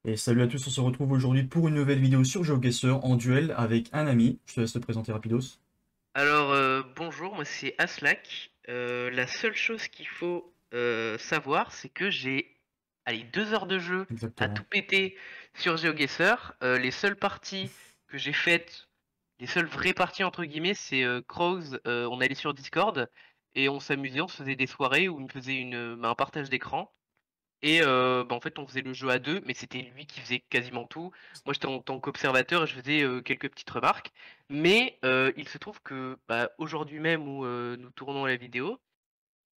Et salut à tous, on se retrouve aujourd'hui pour une nouvelle vidéo sur GeoGuessr en duel avec un ami. Je te laisse te présenter rapidos. Alors, bonjour, moi c'est Aslak. La seule chose qu'il faut savoir, c'est que j'ai, allez, 2 heures de jeu à Exactement. tout péter sur GeoGuessr. Les seules parties que j'ai faites, les seules vraies parties entre guillemets, c'est Crows. On allait sur Discord et on s'amusait, on se faisait des soirées où il me faisait un partage d'écran. Et en fait, on faisait le jeu à deux, mais c'était lui qui faisait quasiment tout. Moi, j'étais en tant qu'observateur et je faisais quelques petites remarques. Mais il se trouve que aujourd'hui même où nous tournons la vidéo,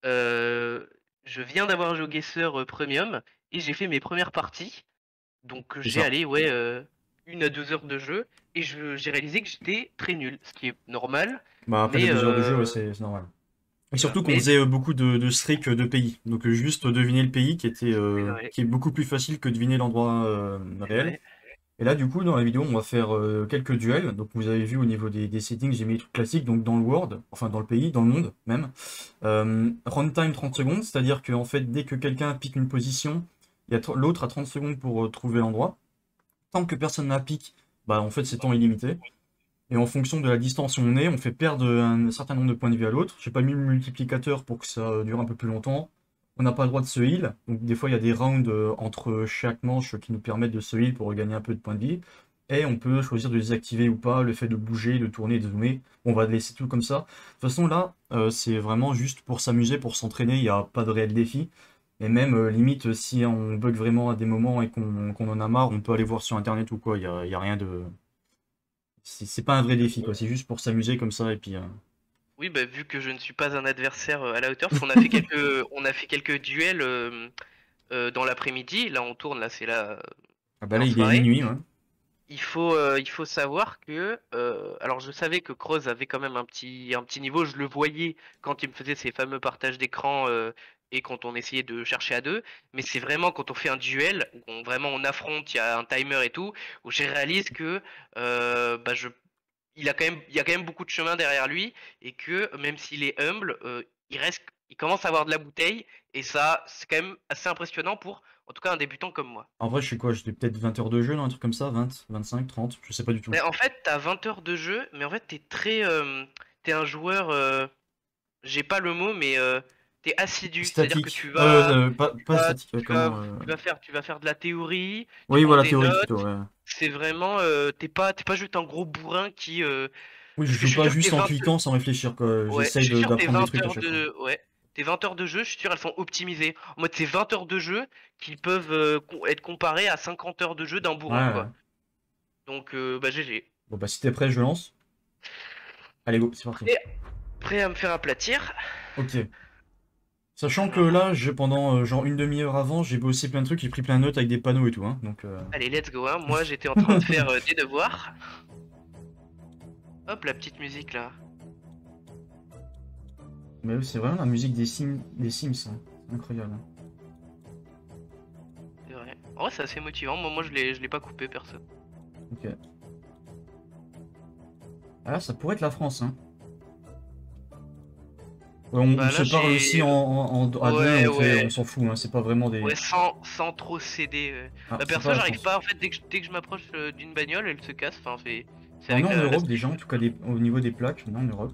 euh, je viens d'avoir GeoGuessr Premium et j'ai fait mes premières parties. Donc C'est j'ai ça. allé 1 à 2 heures de jeu et j'ai réalisé que j'étais très nul, ce qui est normal. Bah après les Mais 2 heures de jeu, ouais, c'est normal. Et voilà. surtout qu'on Mais faisait beaucoup de streaks de pays. Donc juste deviner le pays c'est vrai. qui est beaucoup plus facile que deviner l'endroit C'est réel. vrai. Et là du coup dans la vidéo on va faire quelques duels. Donc vous avez vu au niveau des settings, j'ai mis les trucs classiques, donc dans le world, enfin dans le pays, dans le monde même. Runtime 30 secondes, c'est-à-dire que en fait dès que quelqu'un pique une position, l'autre a 30 secondes pour trouver l'endroit. Tant que personne n'a pique, bah en fait c'est temps illimité. Et en fonction de la distance où on est, on fait perdre un certain nombre de points de vie à l'autre. J'ai pas mis le multiplicateur pour que ça dure un peu plus longtemps. On n'a pas le droit de se heal. Donc des fois il y a des rounds entre chaque manche qui nous permettent de se heal pour regagner un peu de points de vie. Et on peut choisir de désactiver ou pas le fait de bouger, de tourner, de zoomer. On va laisser tout comme ça. De toute façon là, c'est vraiment juste pour s'amuser, pour s'entraîner. Il n'y a pas de réel défi. Et même limite si on bug vraiment à des moments et qu'on en a marre, on peut aller voir sur internet ou quoi. Il y a rien de, c'est pas un vrai défi, quoi. C'est juste pour s'amuser comme ça, et puis... Oui, bah, vu que je ne suis pas un adversaire à la hauteur, parce qu'on a fait quelques duels dans l'après-midi. Là, on tourne, là, Ah bah c'est là, en il est soirée. minuit, ouais. Il faut savoir que, alors je savais que Kroos avait quand même un petit niveau. Je le voyais quand il me faisait ses fameux partages d'écran et quand on essayait de chercher à deux. Mais c'est vraiment quand on fait un duel, où vraiment on affronte, il y a un timer et tout, où je réalise que il y a quand même beaucoup de chemin derrière lui et que même s'il est humble, il commence à avoir de la bouteille et ça, c'est quand même assez impressionnant pour, en tout cas, un débutant comme moi. En vrai, je sais quoi, j'étais peut-être 20 heures de jeu, non, un truc comme ça, 20, 25, 30, je sais pas du tout. Mais en fait, t'as 20 heures de jeu, mais en fait, t'es un joueur, j'ai pas le mot, mais t'es assidu, c'est-à-dire que Statique. Pas statique, comment... tu vas faire de la théorie, tu Oui, prends voilà, tes théorique plutôt, notes. ouais. C'est vraiment, t'es pas juste un gros bourrin qui, Oui, je parce que je joue suis pas sûr que tes juste en 20, cliquant sans réfléchir, quoi. ouais, J'essaye je suis sûr que tes d'apprendre des 20 trucs à heures chaque fois. de, ouais, tes 20 heures de jeu, je suis sûr, elles sont optimisées. En mode, c'est 20 heures de jeu qui peuvent être comparées à 50 heures de jeu d'un Ouais, bourrin, ouais. quoi. Donc, GG. Bon, bah si t'es prêt, je lance. Allez, go, c'est parti. Prêt, prêt à me faire aplatir. Ok. Sachant que Alors, là, pendant genre une demi-heure avant, j'ai bossé plein de trucs, j'ai pris plein de notes avec des panneaux et tout, hein. Donc... allez, let's go, hein. Moi, j'étais en train de faire des devoirs. Hop, la petite musique là. Mais oui, c'est vraiment la musique des Sims, hein. Incroyable. C'est vrai. En vrai, c'est assez motivant. Moi, je l'ai pas coupé, perso. Ok. Ah là, ça pourrait être la France, hein. Ouais, on Bah là, se parle aussi à deux, ouais, on ouais. s'en fout, hein. C'est pas vraiment Ouais, des... sans trop céder. Ah, Bah, c'est pas perso, la j'arrive France. pas, en fait, dès que je m'approche d'une bagnole, elle se casse. Enfin, c'est On est avec en la Europe déjà, souris. en tout cas au niveau des plaques, on est en Europe.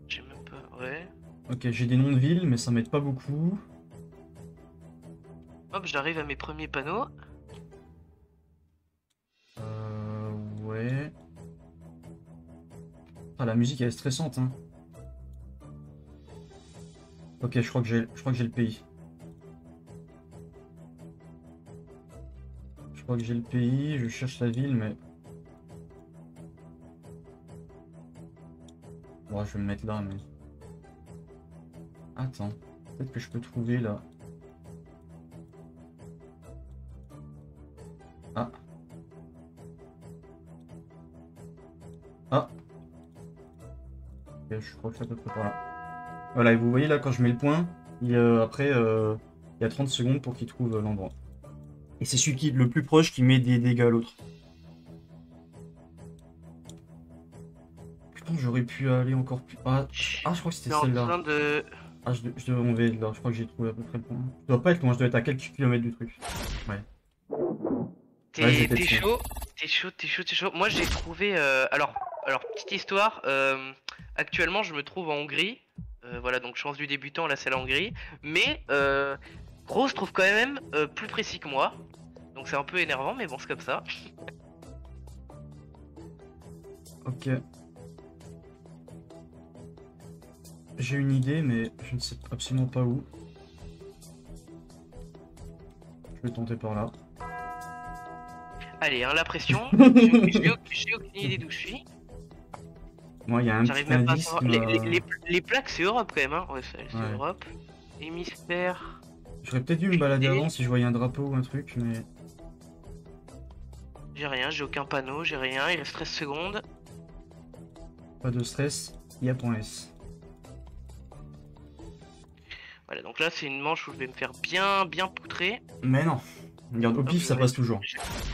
J'ai même pas. Ouais. Ok, j'ai des noms de villes, mais ça m'aide pas beaucoup. Hop, j'arrive à mes premiers panneaux. Ouais. Ah, la musique elle est stressante, hein. Ok, je crois que j'ai le pays. Je crois que j'ai le pays, je cherche la ville, mais... Bon, je vais me mettre là, mais... Attends, peut-être que je peux trouver là. Ah, ah, ok, je crois que c'est à peu près par là. Voilà, et vous voyez là, quand je mets le point, après, il y a 30 secondes pour qu'il trouve l'endroit. Et c'est celui qui est le plus proche qui met des dégâts à l'autre. Putain, j'aurais pu aller encore plus... je crois que Je c'était suis en celle-là. train de. Ah, je devais enlever là, je crois que j'ai trouvé à peu près le point. Je dois pas être loin, je dois être à quelques kilomètres du truc. Ouais. Ouais, T'es j'étais t'es dessus. chaud, t'es chaud, t'es chaud, t'es chaud. Moi j'ai trouvé. Alors, petite histoire. Actuellement, je me trouve en Hongrie. Voilà, donc chance du débutant, là c'est la Hongrie. Mais Gros se trouve quand même plus précis que moi. Donc c'est un peu énervant, mais bon, c'est comme ça. Ok. J'ai une idée, mais je ne sais absolument pas où. Je vais tenter par là. Allez, hein, la pression. J'ai aucune idée d'où je suis. Moi, il y a un J'arrive petit même pas à indice savoir. qui m'a... Les plaques, c'est Europe quand même, hein. Ouais, c'est Ouais. Europe. Hémisphère. J'aurais peut-être dû me balader avant si je voyais un drapeau ou un truc, mais... J'ai rien, j'ai aucun panneau, j'ai rien. Il reste 13 secondes. Pas de stress, il y a point S. Voilà, donc là, c'est une manche où je vais me faire bien poutrer. Mais non. Regarde, au Hop, pif, je ça vais passe mettre- toujours.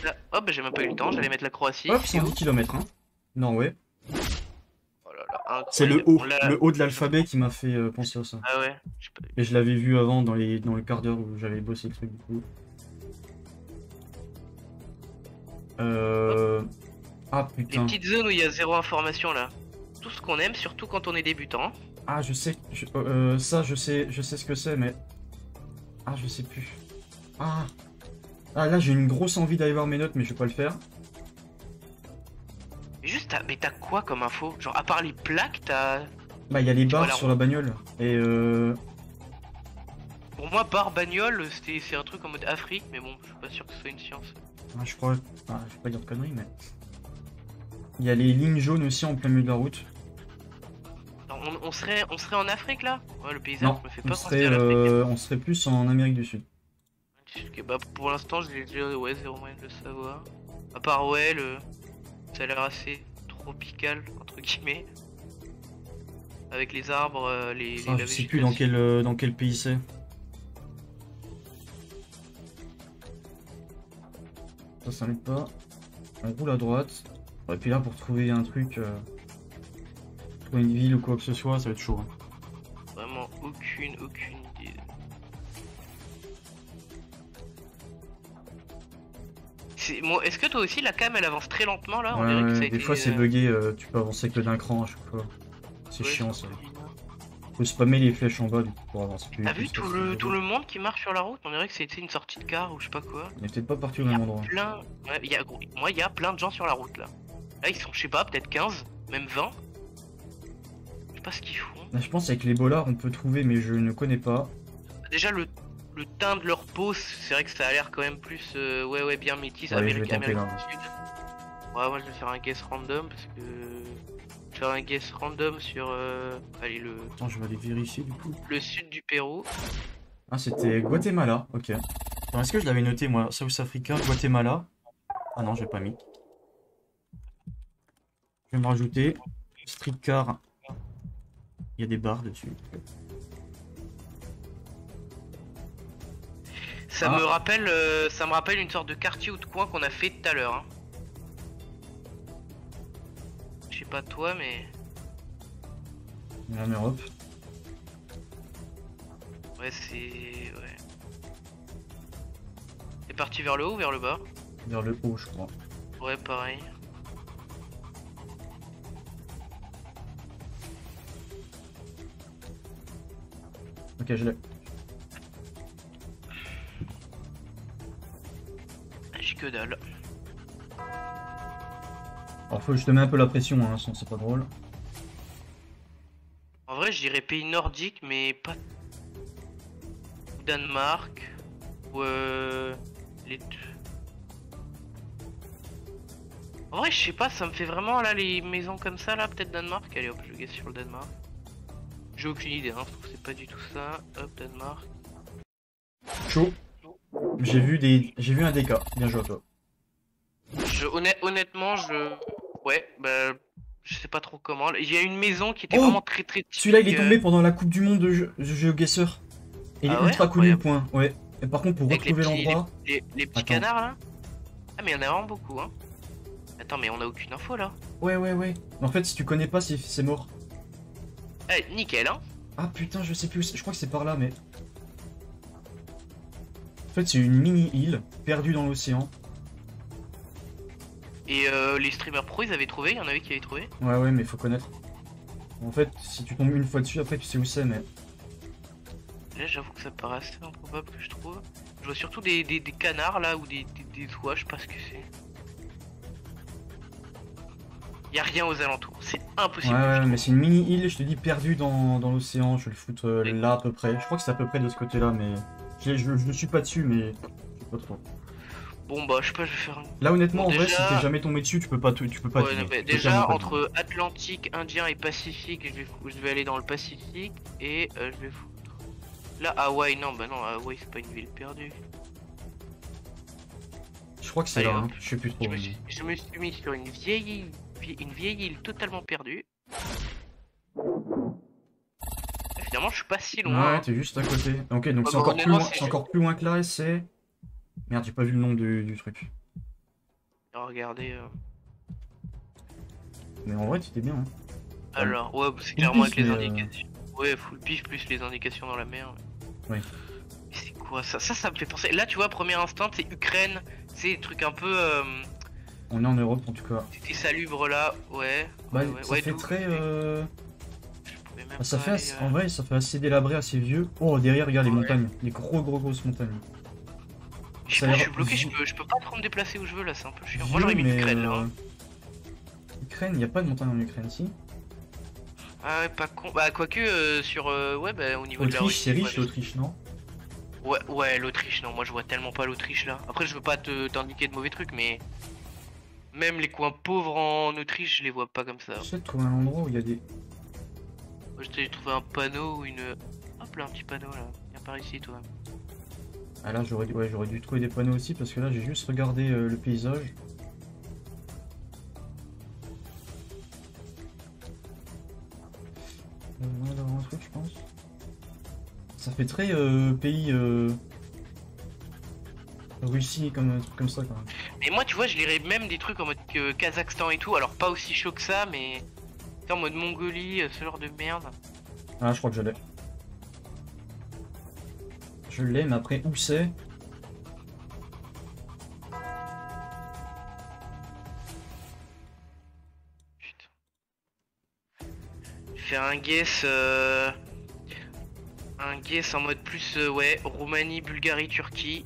Là, hop, bah, j'ai même pas eu le temps, j'allais mettre la Croatie. Hop, C'est où 110 km, hein. Norway. Oh là là, C'est le incroyable. haut, Bon, là- le haut de l'alphabet qui m'a fait penser à ça. Ah ouais, j'ai pas- Et je l'avais vu avant dans le quart d'heure où j'avais bossé le truc du coup. Ah les putain. petites zones où il y a zéro information là. Tout ce qu'on aime, surtout quand on est débutant. Ah je sais, ça je sais ce que c'est mais... Ah je sais plus. Ah, ah là j'ai une grosse envie d'aller voir mes notes mais je vais pas le faire. Mais juste, mais t'as quoi comme info? Genre, à part les plaques, t'as. Bah il y a les barres Voilà. sur la bagnole. Et Pour moi, bar bagnole, c'est un truc en mode Afrique, mais bon, je suis pas sûr que ce soit une science. ah, je crois... Ah, je vais pas dire de conneries mais... Il y a les lignes jaunes aussi en plein milieu de la route. Non, on serait en Afrique là? Ouais, le paysage Non, me fait on pas serait, penser à l'Afrique. on serait plus en Amérique du Sud. Ok, bah pour l'instant, j'ai déjà ouais, zéro moyen de le savoir. À part, ouais, ça a l'air assez tropical, entre guillemets. Avec les arbres, Ah, la je sais plus dans quel pays c'est. Ça n'aide pas. On roule à droite. Et puis là, pour trouver un truc, trouver une ville ou quoi que ce soit, ça va être chaud. Hein. Vraiment aucune idée. Bon, est-ce que toi aussi la cam elle avance très lentement là? On Ouais, dirait que ça a des été, fois c'est bugué, tu peux avancer que d'un cran à chaque fois. C'est ouais, chiant c'est ça. bizarre. Faut spammer les flèches en bas du coup, pour avancer plus T'as vite, vu parce que tout le monde qui marche sur la route? On dirait que c'était une sortie de car ou je sais pas quoi. On est peut-être pas parti au Il y même a endroit. plein. Ouais, moi, il y a plein de gens sur la route là. Là, ils sont, je sais pas, peut-être 15, même 20. Je sais pas ce qu'ils font. Là, je pense avec les bollards on peut trouver, mais je ne connais pas. Déjà, le teint de leur peau, c'est vrai que ça a l'air quand même plus. Ouais, bien métis. Allez, je vais Amérique tenter, du Sud. Ouais, moi je vais faire un guess random parce que. Je vais faire un guess random sur. Allez, Attends, je vais aller vérifier du coup. le sud du Pérou. Ah, c'était Guatemala, ok. Attends, est-ce que je l'avais noté moi? South Africa, Guatemala. Ah non, j'ai pas mis. Je vais me rajouter. Streetcar. Il y a des barres dessus. Ça Ah. ça me rappelle une sorte de quartier ou de coin qu'on a fait tout à l'heure. Hein. Je sais pas toi, mais. Il y a en Europe. Ouais, c'est. Ouais. C'est parti vers le haut ou vers le bas? Vers le haut, je crois. Ouais, pareil. Ok, je l'ai. J'ai que dalle. Alors, faut que je te mets un peu la pression, hein, sinon c'est pas drôle. En vrai, je dirais pays nordique, mais pas. Ou Danemark. Ou les deux. En vrai, je sais pas, ça me fait vraiment là les maisons comme ça là, peut-être Danemark. Allez hop, je guesse sur le Danemark. J'ai aucune idée, hein, je trouve que c'est pas du tout ça. Hop, Danemark. Chaud. J'ai vu un DK. Bien joué à toi. Honnêtement, ouais, bah, je sais pas trop comment. Il y a une maison qui était Oh, vraiment très typique. Celui-là, il est tombé pendant la Coupe du Monde de GeoGuessr. Et il est Ah ouais, ultra connu, incroyable. point. Ouais. Et par contre, pour Avec retrouver l'endroit... les petits Attends. canards là. Ah, mais il y en a vraiment beaucoup, hein. Attends, mais on a aucune info là. Ouais. Mais en fait, si tu connais pas, c'est mort. Eh, nickel, hein. Ah putain, je sais plus. Je crois que c'est par là, mais... En fait, c'est une mini-île perdue dans l'océan. Et les streamers pro, ils avaient trouvé, il y en avait qui avaient trouvé. Ouais, mais faut connaître. En fait, si tu tombes une fois dessus, après tu sais où c'est, mais... Là, j'avoue que ça me paraît assez improbable que je trouve. Je vois surtout des canards là, ou des oies, je sais pas ce que c'est. Y a rien aux alentours, c'est impossible. Ouais, mais c'est une mini-île, je te dis, perdue dans l'océan. Je vais le foutre là à peu près. Je crois que c'est à peu près de ce côté-là, mais... Je ne suis pas dessus, mais... Je sais pas trop. Bon bah je sais pas, je vais faire un... Là honnêtement, Bon, en vrai, déjà... si t'es jamais tombé dessus, tu peux pas Ouais, tuer. non, mais déjà entre Atlantique, Indien et Pacifique, je vais aller dans le Pacifique et je vais foutre. Là, Hawaï, non, bah non, Hawaï c'est pas une ville perdue. Je crois que c'est Allez, là, hop. hein. Je sais plus trop. Je me suis mis sur une vieille île totalement perdue. Et finalement, je suis pas si loin. Ouais, Hein. t'es juste à côté. Ok, donc Ouais, c'est bah, encore plus loin. c'est C'est encore plus loin que là et c'est... Merde, j'ai pas vu le nom du truc. Regardez. Mais en vrai, t'étais bien. Hein. Alors, ouais, c'est clairement avec les indications. Ouais, full pif plus les indications dans la mer. Ouais. C'est quoi ça? Ça me fait penser. Là, tu vois, premier instinct, c'est Ukraine. C'est des trucs un peu. On est en Europe en tout cas. C'était salubre là, ouais. Bah, ouais, ça fait très. Ça fait aller, assez... En vrai, ça fait assez délabré, assez vieux. Oh, derrière, regarde les montagnes. Les grosses montagnes. Je sais pas, je suis bloqué, je peux pas trop me déplacer où je veux là, c'est un peu chiant. Moi, Vieux, j'aurais mis mais, l'Ukraine là. Hein. Ukraine, y a pas de montagne en Ukraine, si. Ah ouais, pas con. Bah, quoique, sur. Ouais, bah, au niveau de la Autriche, c'est Russie. riche, l'Autriche, non? Ouais, l'Autriche, non, moi je vois tellement pas l'Autriche là. Après, je veux pas t'indiquer de mauvais trucs, mais. Même les coins pauvres en Autriche, je les vois pas comme ça. J'essaie de trouver un endroit où il y a des. Moi, je t'ai trouvé un panneau ou une. Hop là, un petit panneau là. Viens par ici, toi. Ah là, j'aurais dû trouver des panneaux aussi parce que là, j'ai juste regardé le paysage. On va avoir un truc, je pense. Ça fait très pays Russie comme un truc comme ça quand même. Mais moi, tu vois, je lirais même des trucs en mode Kazakhstan et tout. Alors, pas aussi chaud que ça, mais. En mode Mongolie, ce genre de merde. Ah, je crois que je l'ai. Je l'ai, mais après, où c'est? Putain. Faire un guess. Un guess en mode plus, ouais, Roumanie, Bulgarie, Turquie.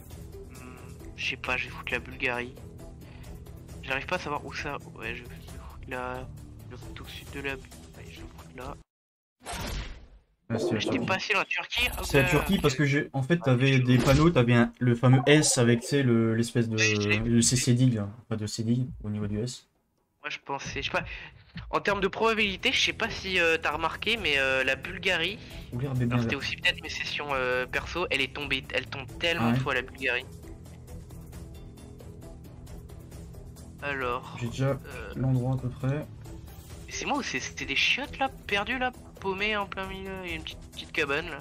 Je sais pas, je vais foutre la Bulgarie. J'arrive pas à savoir où ça. Ouais, je vais foutre là. Je vais foutre au sud de la. Ouais, je vais foutre là. Ah, J'étais pas si loin, Turquie. C'est la Turquie parce que en fait t'avais des panneaux, t'avais le fameux S avec tu sais l'espèce de le CCD là, pas de CD au niveau du S. Moi je pensais, je sais pas. En termes de probabilité, je sais pas si t'as remarqué, mais la Bulgarie. C'était aussi peut-être mes sessions perso, elle est tombée, elle tombe tellement de fois la Bulgarie. Alors. J'ai déjà l'endroit à peu près. C'est moi ou c'était des chiottes là, perdues là, paumées en plein milieu, il y a une petite cabane là.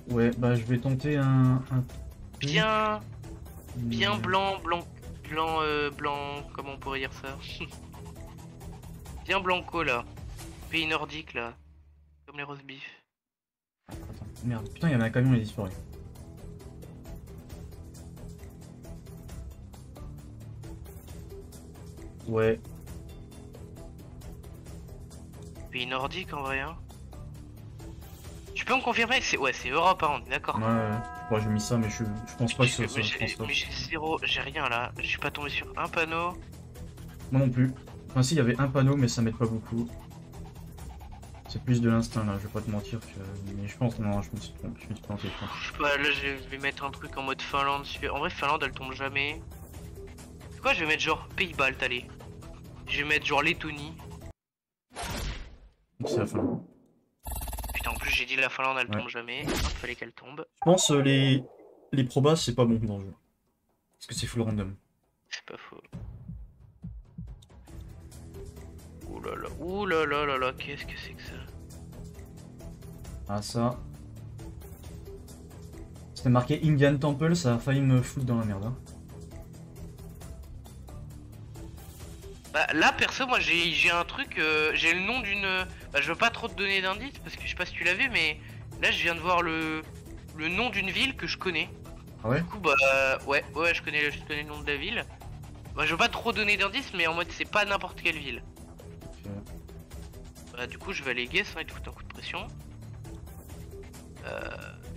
Ouais, bah je vais tenter un... Bien blanc, comment on pourrait dire ça? Bien blanco là, pays nordique là, comme les roast beef. Attends, merde, putain il y avait un camion, il est disparu. Ouais. Pays nordique en vrai hein. Tu peux me confirmer? C'est Europe hein, on est d'accord. Ouais, j'ai mis ça mais je pense pas que c'est ça. Mais j'ai zéro, j'ai rien là, je suis pas tombé sur un panneau. Moi non plus. Enfin si, il y avait un panneau mais ça m'aide pas beaucoup. C'est plus de l'instinct là, je vais pas te mentir que... Mais je pense, non, je me suis planté. Je sais pas, là je vais mettre un truc en mode Finlande. En vrai Finlande elle tombe jamais. C'est quoi, je vais mettre genre Pays-Baltes, allez. Je vais mettre genre Lettonie. C'est la fin. Putain, en plus j'ai dit la Finlande elle tombe jamais. Il fallait qu'elle tombe. Je pense les probas c'est pas bon dans le jeu. Parce que c'est full random. C'est pas faux. Ouh là là, qu'est-ce que c'est que ça? Ah ça... C'était marqué Indian Temple, ça a failli me foutre dans la merde. Hein. Bah là perso moi j'ai un truc, j'ai le nom d'une... Bah je veux pas trop te donner d'indices parce que je sais pas si tu l'as vu mais là je viens de voir le nom d'une ville que je connais. Ah ouais? Du coup bah ouais je connais le nom de la ville. Bah je veux pas trop donner d'indices mais en mode c'est pas n'importe quelle ville. Ok. Bah du coup je vais aller guess hein, et tout un coup de pression.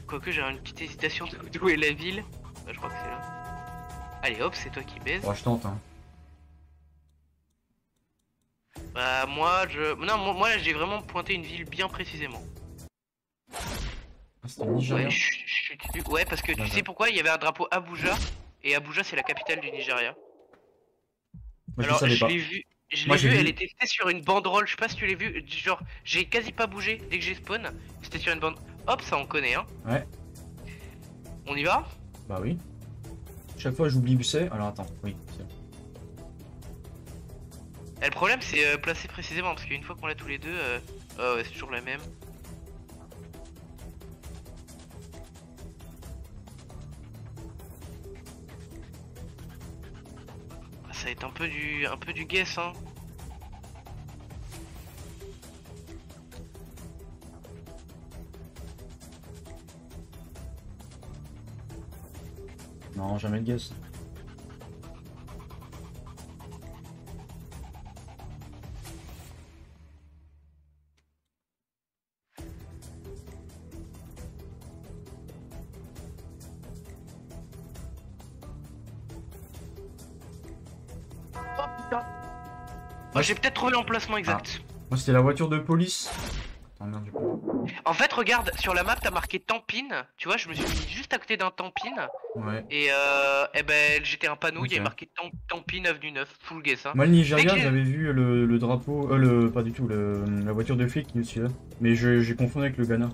Quoique j'ai une petite hésitation d'où est la ville. Bah je crois que c'est là. Allez hop c'est toi qui baise. Bon, je tente, hein. Bah moi je... Non moi là j'ai vraiment pointé une ville bien précisément. Ah, c'était le Nigeria. Ouais parce que tu sais pourquoi il y avait un drapeau Abuja. Et Abuja c'est la capitale du Nigeria. Moi, Alors je savais pas. l'ai vu, Moi, j'ai elle vu. était sur une banderole, je sais pas si tu l'as vu, genre j'ai quasi pas bougé dès que j'ai spawn, c'était sur une bande. Hop ça on connaît hein. Ouais. On y va? Bah oui. Chaque fois, j'oublie où c'est. Alors, attends. Oui, c'est... Et le problème c'est placer précisément parce qu'une fois qu'on l'a tous les deux, oh, ouais, c'est toujours la même. Ah, ça va être un peu du guess hein. Non, jamais le guess. Oh putain. Moi j'ai peut-être trouvé l'emplacement exact. Moi, c'était la voiture de police. Attends, merde, du coup. En fait regarde, sur la map t'as marqué Tampine, tu vois je me suis mis juste à côté d'un Tampine. Ouais. Et eh ben j'étais un panneau, il y avait Ok. marqué Tampine avenue 9, full guess hein. Moi, le Nigeria, Dès que- j'avais vu le drapeau. Pas du tout, la voiture de flic qui nous suivait. Mais j'ai confondu avec le Ghana.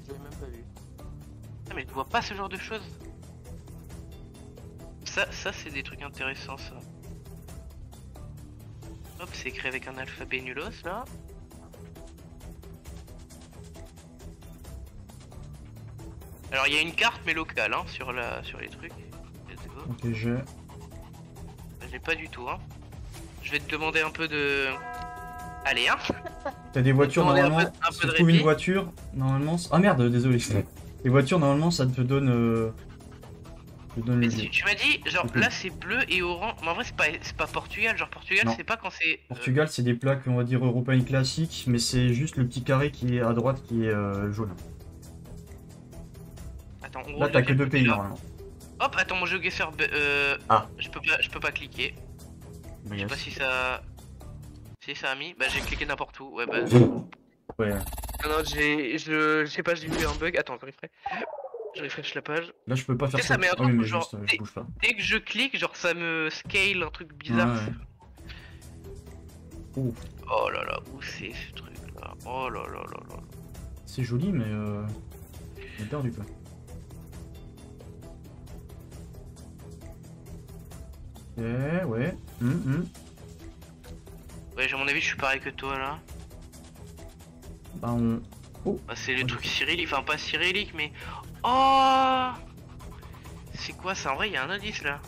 J'avais même pas vu. Ah mais tu vois pas ce genre de choses. Ça c'est des trucs intéressants ça. Hop, c'est écrit avec un alphabet nulos là. Alors il y a une carte mais locale hein, sur les trucs. Let's go. Ok, j'ai. J'ai pas du tout hein. Je vais te demander un peu de... Allez hein. T'as des voitures Demander normalement. un Si peu tu de trouves une répit. voiture, normalement. Ah merde, désolé. Les voitures, normalement, ça te donne. te donne Mais le lieu. tu m'as dit, genre Ok. là c'est bleu et orange. Mais en vrai c'est pas Portugal, genre Portugal Non. c'est pas quand c'est... Portugal, c'est des plaques, on va dire, européennes classiques, mais c'est juste le petit carré qui est à droite qui est jaune. Attends, on Là, roule t'as de que quel deux côté, pays là normalement. Hop, attends, mon jeu guesseur, Ah. je peux pas cliquer. Je sais pas si ça... Si ça a mis, bah j'ai cliqué n'importe où, ouais bah... Ouais. Non, non, je sais pas, j'ai eu un bug, attends, je refresh la page. Là, je peux pas faire Tu sais, ça. ça met un Ah truc oui, où mais genre, juste, je bouge pas. dès que je clique, genre ça me scale un truc bizarre. Ouais, ouais. Ouh, Oh là là, où c'est ce truc là? Oh là là là là. c'est joli, mais j'ai perdu quoi. Ok, ouais. Ouais, à mon avis, je suis pareil que toi là. Bah, on. Oh, Bah, c'est le Ouais, truc cyrillique, enfin pas cyrillique, mais... Oh, c'est quoi ça? En vrai, il y a un indice là.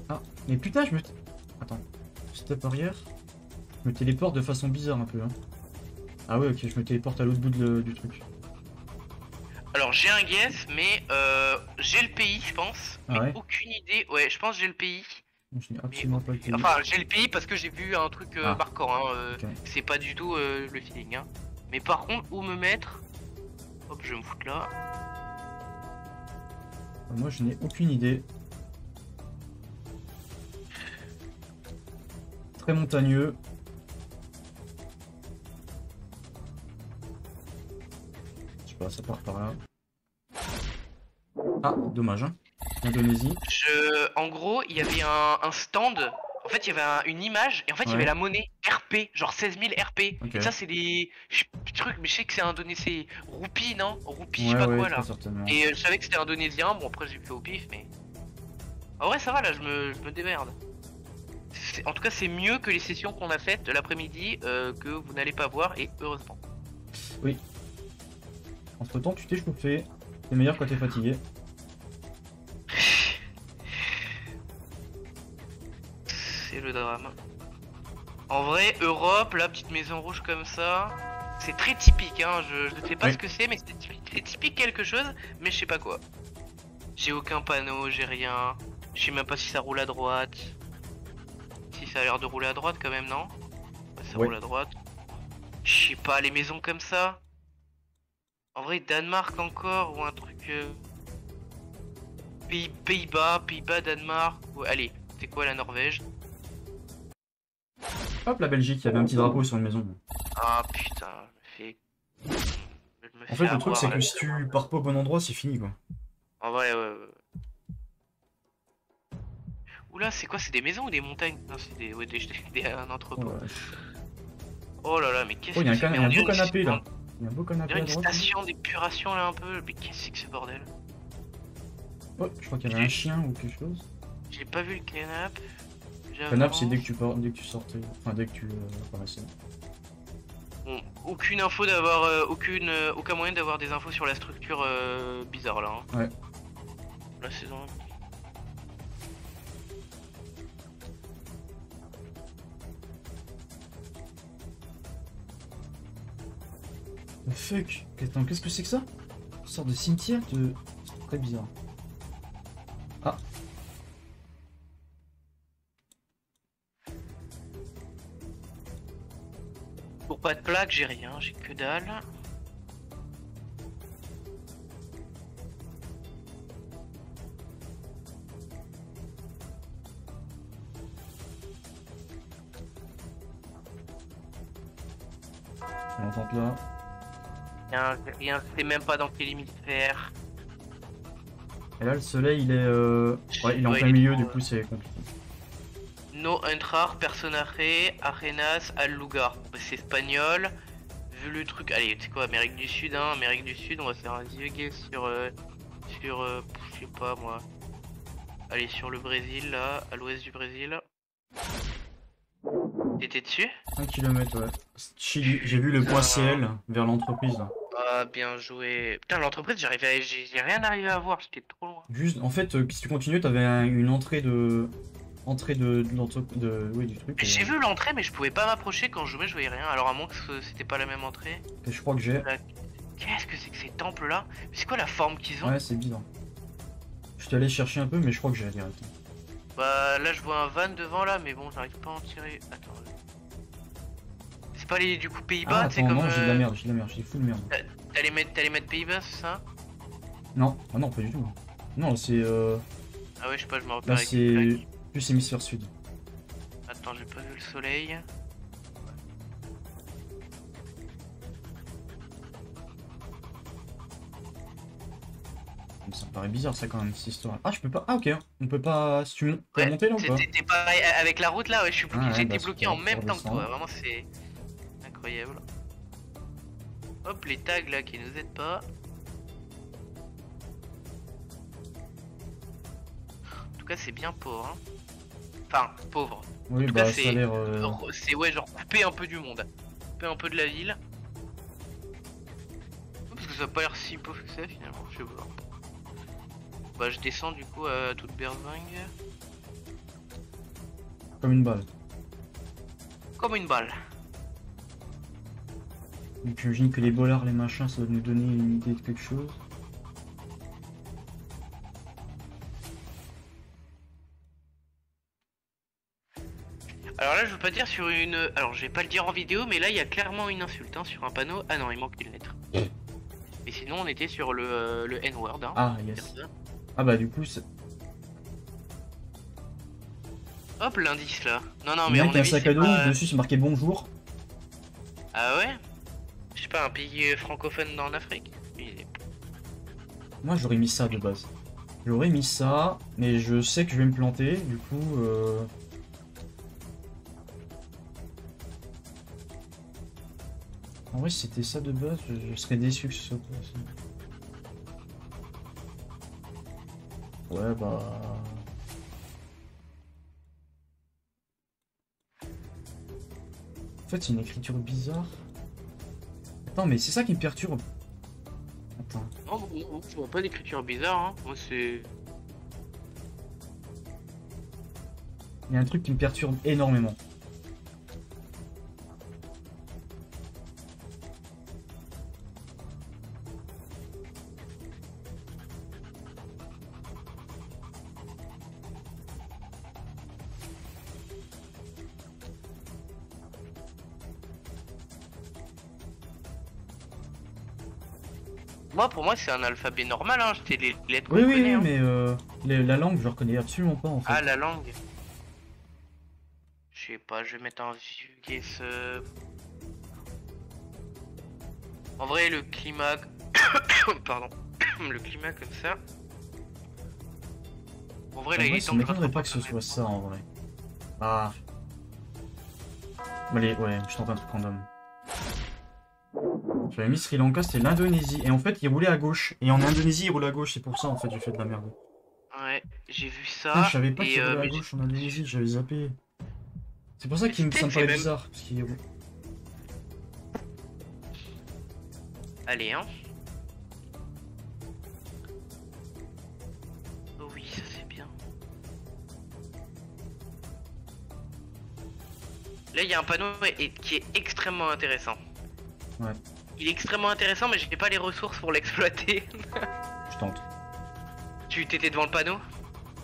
ah, mais putain, je me. Attends, step arrière. Je me téléporte de façon bizarre un peu. Hein. Ah, ouais, ok, je me téléporte à l'autre bout du truc. Alors, j'ai un guess, mais j'ai le pays, je pense. Ah Mais ouais? aucune idée. Ouais, je pense que j'ai le pays. Je n'ai Mais absolument pas le pays. Enfin, j'ai le pays parce que j'ai vu un truc Ah. marquant. Hein, Ok. c'est pas du tout le feeling. Hein. Mais par contre, où me mettre? Hop, je vais me foutre là. Moi, je n'ai aucune idée. Très montagneux. Je sais pas, ça part par là. Ah, dommage, hein. Indonésie. En gros, il y avait un stand. En fait, il y avait une image et en fait, il y avait Ouais. la monnaie RP, genre 16 000 RP. Ok. Et ça, c'est des trucs, mais je sais que c'est indonésien, c'est roupie, non? Roupie, je sais Ouais, pas ouais, quoi là. très certainement. Et je savais que c'était indonésien. Bon, après, j'ai fait au pif, mais. En vrai, ça va là, je me démerde. En tout cas, c'est mieux que les sessions qu'on a faites l'après-midi que vous n'allez pas voir, et heureusement. Oui. Entre temps, tu t'es chauffé. C'est meilleur quand t'es fatigué. c'est le drame. En vrai, Europe, la petite maison rouge comme ça, c'est très typique, hein. Je ne sais pas ce que c'est, mais c'est typique quelque chose, mais je sais pas quoi. J'ai aucun panneau, j'ai rien. Je sais même pas si ça roule à droite. Si ça a l'air de rouler à droite quand même, non? Ouais, ça roule à droite. Je sais pas, les maisons comme ça. En vrai, Danemark encore, ou un truc... Pays-Bas, Danemark, ou... Allez, c'est quoi la Norvège? Hop, la Belgique, il y avait un petit drapeau sur une maison. Ah putain, je me fais En fait, le truc, avoir, c'est là. que si tu pars pas au bon endroit, c'est fini, quoi. En vrai, ouais. Oula, c'est quoi? C'est des maisons ou des montagnes? Non, c'est des... Ouais, un entrepôt. Oh, Oh là là, mais qu'est-ce il y a que c'est? un beau canapé, là. Il y a un beau On canapé dirait à une droite. station d'épuration, là, un peu. Mais qu'est-ce que c'est que ce bordel? Oh, je crois qu'il y avait un chien ou quelque chose. J'ai pas vu le canap. Canap, c'est dès que tu sortais. Enfin, dès que tu paraissais. Bon, aucune info d'avoir... aucun moyen d'avoir des infos sur la structure bizarre, là. Hein. Ouais. La saison... The fuck? Attends, qu'est-ce que c'est que ça? Une sorte de cimetière de... C'est très bizarre. Ah. Pour pas de plaque, j'ai rien, j'ai que dalle. On entend là. Rien, je sais même pas dans quel hémisphère. Et là, le soleil, il est, ouais, il est en plein milieu, du coup, c'est compliqué. No entrar, personaje, arenas, al lugar. Bah, c'est espagnol. Vu le truc, allez, c'est quoi, Amérique du Sud, hein, Amérique du Sud, on va faire un dieuguet sur, je sais pas moi. Allez, sur le Brésil, là, à l'ouest du Brésil. T'étais dessus? 1 km, ouais. Chili, j'ai vu le point CL vers l'entreprise, là. Ah, bien joué. Putain, l'entreprise, j'ai rien arrivé à voir, j'étais trop loin. Juste, en fait, si tu continues, t'avais une entrée de... oui, du truc. J'ai vu l'entrée, mais je pouvais pas m'approcher quand je jouais, je voyais rien. Alors, à moins que c'était pas la même entrée. Et je crois que j'ai... Qu'est-ce que c'est que ces temples là? C'est quoi la forme qu'ils ont? Ouais, c'est bizarre. Je suis allé chercher un peu, mais je crois que j'ai direct. Bah là, je vois un van devant là, mais bon, j'arrive pas à en tirer. Attends. C'est pas les du coup Pays-Bas, c'est comme. Non, j'ai de la merde, j'ai full merde. T'allais mettre Pays-Bas, c'est ça? Non, ah non, pas du tout. Non, c'est. Ah ouais, je sais pas, je me repère Là, avec les c'est plaques. plus hémisphère sud. Attends, j'ai pas vu le soleil. Ça me paraît bizarre ça quand même cette histoire. Ah je peux pas. Ah ok, on peut pas. Si tu peux monter là ou pas? T'es pas avec la route là, ouais, je suis bloqué. Ah, ouais, J'ai été bah, bloqué super, en même temps que redescendre. toi, vraiment c'est incroyable. Hop, les tags là qui nous aident pas. En tout cas, c'est bien pauvre. Hein. Enfin, pauvre. Oui, En tout bah cas, ça a l'air. c'est ouais, genre couper un peu du monde. Couper un peu de la ville. Parce que ça a pas l'air si pauvre que ça finalement, je sais pas. Bah, je descends du coup à toute berzingue. Comme une balle. Comme une balle. Donc j'imagine que les bollards, les machins, ça doit nous donner une idée de quelque chose. Alors là, je veux pas dire sur une... Alors, je vais pas le dire en vidéo, mais là, il y a clairement une insulte hein, sur un panneau. Ah non, il manque une lettre. Mais sinon, on était sur le N-word. Hein, Ah, yes. Ah bah du coup, c'est... Hop, l'indice là. Non, non, Il mais y a à mon un avis, sac c'est à dos, pas... dessus c'est marqué bonjour. Ah ouais? Je sais pas, un pays francophone en Afrique? Moi j'aurais mis ça de base. J'aurais mis ça, mais je sais que je vais me planter, du coup... En vrai, si c'était ça de base, je serais déçu que ce soit pas ça. Ouais, bah... En fait, c'est une écriture bizarre. Attends, mais c'est ça qui me perturbe. Attends. Non, bon, je vois pas d'écriture bizarre, hein. Moi, c'est... Il y a un truc qui me perturbe énormément. Moi, pour moi, c'est un alphabet normal, hein. C'était les lettres qu'on Oui, oui, connaît, oui, hein. mais la langue, je reconnais absolument pas en fait. Ah, la langue. Je sais pas, je vais mettre un vieux guess. En vrai, le climat. Pardon. Le climat comme ça. En vrai, là, En il vrai, est ça temps que je m'étonnerait rattrape pas que ce un peu. soit ça en vrai. Ah. Allez, ouais, je tente un truc random. J'avais mis Sri Lanka, c'était l'Indonésie. Et en fait, il roulait à gauche. Et en Indonésie, il roule à gauche. C'est pour ça, en fait, j'ai fait de la merde. Ouais, j'ai vu Ah, je ça. savais pas Et qu'il roulait à mais gauche en Indonésie, j'avais zappé. C'est pour ça que ça Peut-être me j'ai paraît même. bizarre. Parce qu'il roule. Allez, hein. Oh oui, ça c'est bien. Là, il y a un panneau qui est extrêmement intéressant. Ouais, Il est extrêmement intéressant, mais j'ai pas les ressources pour l'exploiter. je tente. Tu t'étais devant le panneau?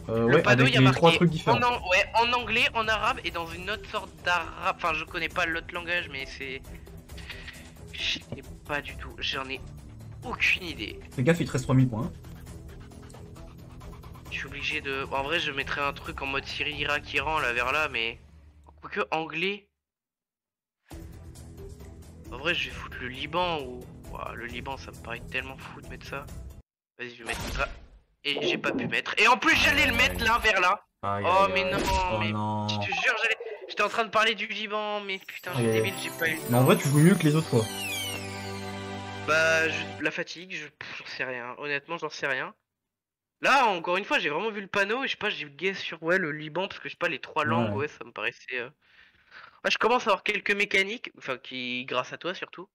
Le Ouais, panneau, avec il y a les trois marqué trucs différents. ouais, en anglais, en arabe et dans une autre sorte d'arabe. Enfin, je connais pas l'autre langage, mais c'est. Je sais pas du tout. J'en ai aucune idée. Fais gaffe, il te reste 3000 points. Hein. Je suis obligé de. En vrai, je mettrais un truc en mode Syrie, Irak, Iran, là, vers là, mais. Quoique, anglais. En vrai, je vais foutre le Liban ou. Ouah, le Liban, ça me paraît tellement fou de mettre ça. Vas-y, je vais mettre ça. Et j'ai pas pu mettre. Et en plus, j'allais le mettre là, vers là. Aïe, Oh, aïe, mais aïe. non, Oh mais. Je non. te jure, j'étais en train de parler du Liban, mais putain, je suis Aïe, aïe. débile, j'ai pas eu le Mais en temps. vrai, tu joues mieux que les autres fois. Bah, la fatigue, j'en sais rien. Honnêtement, j'en sais rien. Là, encore une fois, j'ai vraiment vu le panneau et je sais pas, j'ai guess sur ouais, le Liban parce que je sais pas, les trois langues, Ouais. ouais, ça me paraissait. Ouais, je commence à avoir quelques mécaniques, enfin, qui, grâce à toi surtout.